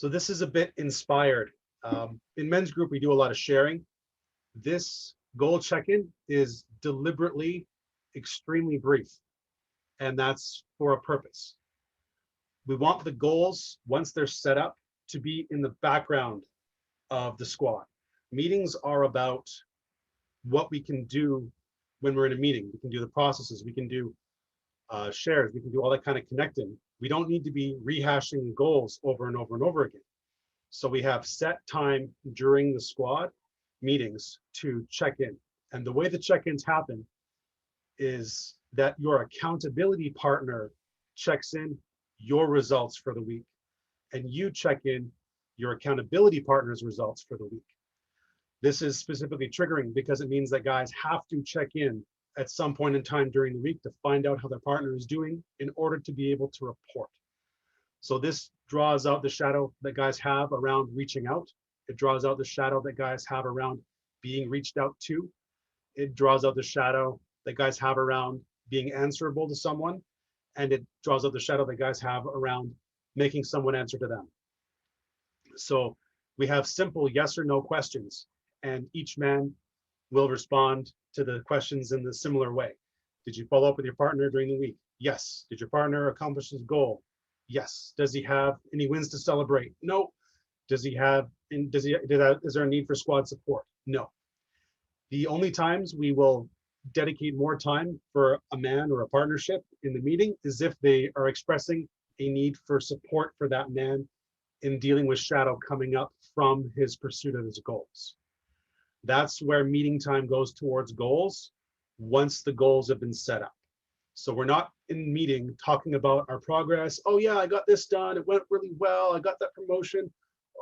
So this is a bit inspired. In men's group, we do a lot of sharing. This goal check-in is deliberately extremely brief, and that's for a purpose. We want the goals, once they're set up, to be in the background of the squad. Meetings are about what we can do when we're in a meeting. We can do the processes, we can do shares, we can do all that kind of connecting. We don't need to be rehashing goals over and over and over again. So we have set time during the squad meetings to check in. And the way the check-ins happen is that your accountability partner checks in your results for the week, and you check in your accountability partner's results for the week. This is specifically triggering because it means that guys have to check in at some point in time during the week to find out how their partner is doing in order to be able to report. So this draws out the shadow that guys have around reaching out. It draws out the shadow that guys have around being reached out to. It draws out the shadow that guys have around being answerable to someone. And it draws out the shadow that guys have around making someone answer to them. So we have simple yes or no questions, and each man will respond to the questions in the similar way. Did you follow up with your partner during the week? Yes. Did your partner accomplish his goal? Yes. Does he have any wins to celebrate? No. Does he have, is there a need for squad support? No. The only times we will dedicate more time for a man or a partnership in the meeting is if they are expressing a need for support for that man in dealing with shadow coming up from his pursuit of his goals. That's where meeting time goes towards goals once the goals have been set up. So we're not in meeting talking about our progress. Oh yeah, I got this done. It went really well. I got that promotion.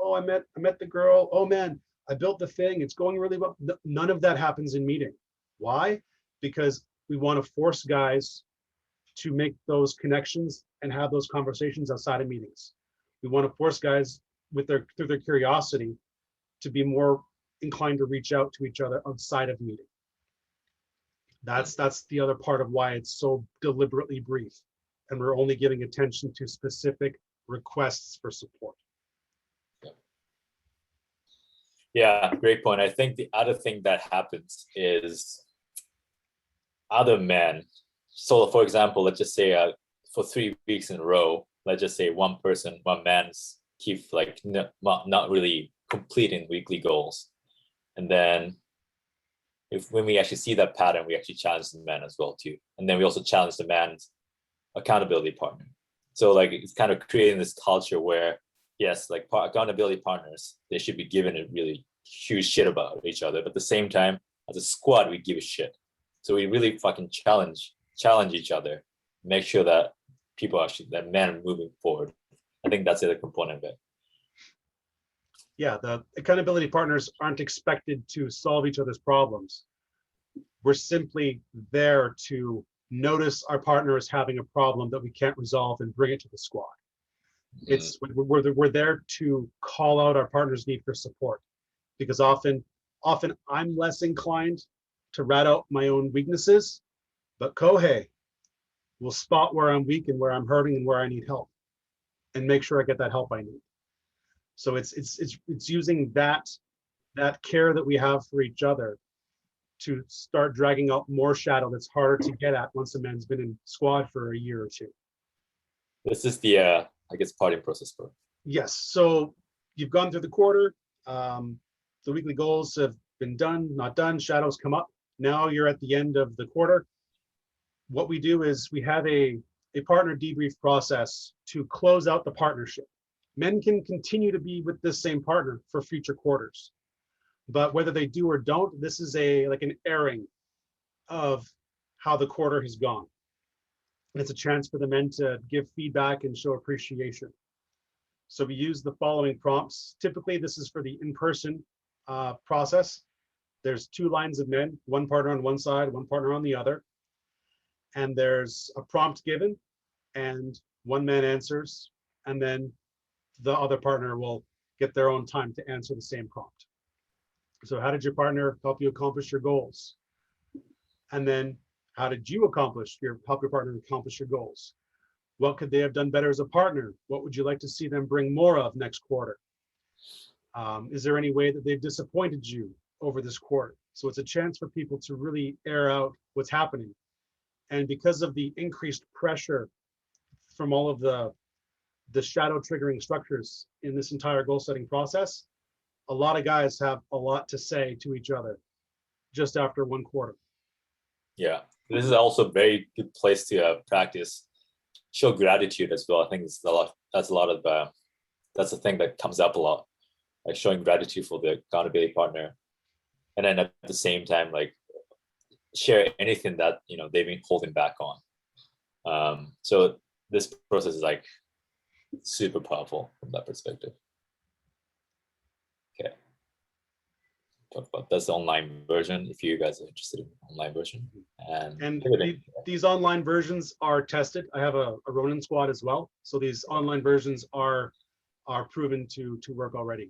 Oh, I met the girl. Oh man, I built the thing. It's going really well. None of that happens in meeting. Why? Because we want to force guys to make those connections and have those conversations outside of meetings. We want to force guys through their curiosity to be more inclined to reach out to each other outside of meeting. That's the other part of why it's so deliberately brief, and we're only giving attention to specific requests for support. Yeah, great point. I think the other thing that happens is other men. So for example, let's just say for 3 weeks in a row, let's just say one man's keep like not really completing weekly goals. And then when we actually see that pattern, we actually challenge the man as well too. And then we also challenge the man's accountability partner. So like it's kind of creating this culture where, yes, like accountability partners, they should be given a really huge shit about each other. But at the same time, as a squad, we give a shit. So we really fucking challenge each other, make sure that that men are moving forward. I think that's the other component of it. Yeah, the accountability partners aren't expected to solve each other's problems. We're simply there to notice our partner is having a problem that we can't resolve and bring it to the squad. We're there to call out our partner's need for support, because often I'm less inclined to rat out my own weaknesses, but Kohei will spot where I'm weak and where I'm hurting and where I need help, and make sure I get that help I need. So it's using that care that we have for each other to start dragging out more shadow that's harder to get at once a man's been in squad for a year or two. This is the I guess parting process for. Yes. So you've gone through the quarter. The weekly goals have been done, not done. Shadows come up. Now you're at the end of the quarter. What we do is we have a partner debrief process to close out the partnership. Men can continue to be with this same partner for future quarters, but whether they do or don't, this is like an airing of how the quarter has gone. And it's a chance for the men to give feedback and show appreciation. So we use the following prompts. Typically, this is for the in-person process. There's 2 lines of men, one partner on one side, one partner on the other. And there's a prompt given, and one man answers, and then the other partner will get their own time to answer the same prompt. So how did your partner help you accomplish your goals? And then how did you help your partner accomplish your goals? What could they have done better as a partner? What would you like to see them bring more of next quarter? Is there any way that they've disappointed you over this quarter? So it's a chance for people to really air out what's happening. And because of the increased pressure from all of the shadow triggering structures in this entire goal setting process, a lot of guys have a lot to say to each other just after one quarter. Yeah, this is also a very good place to practice, show gratitude as well. I think it's a lot. That's a lot of that's the thing that comes up a lot, like showing gratitude for the accountability partner, and then at the same time, like share anything that they've been holding back on. So this process is like super powerful from that perspective. Okay. Talk about that's the online version if you guys are interested in online version. And these online versions are tested. I have a Ronin squad as well. So these online versions are proven to work already.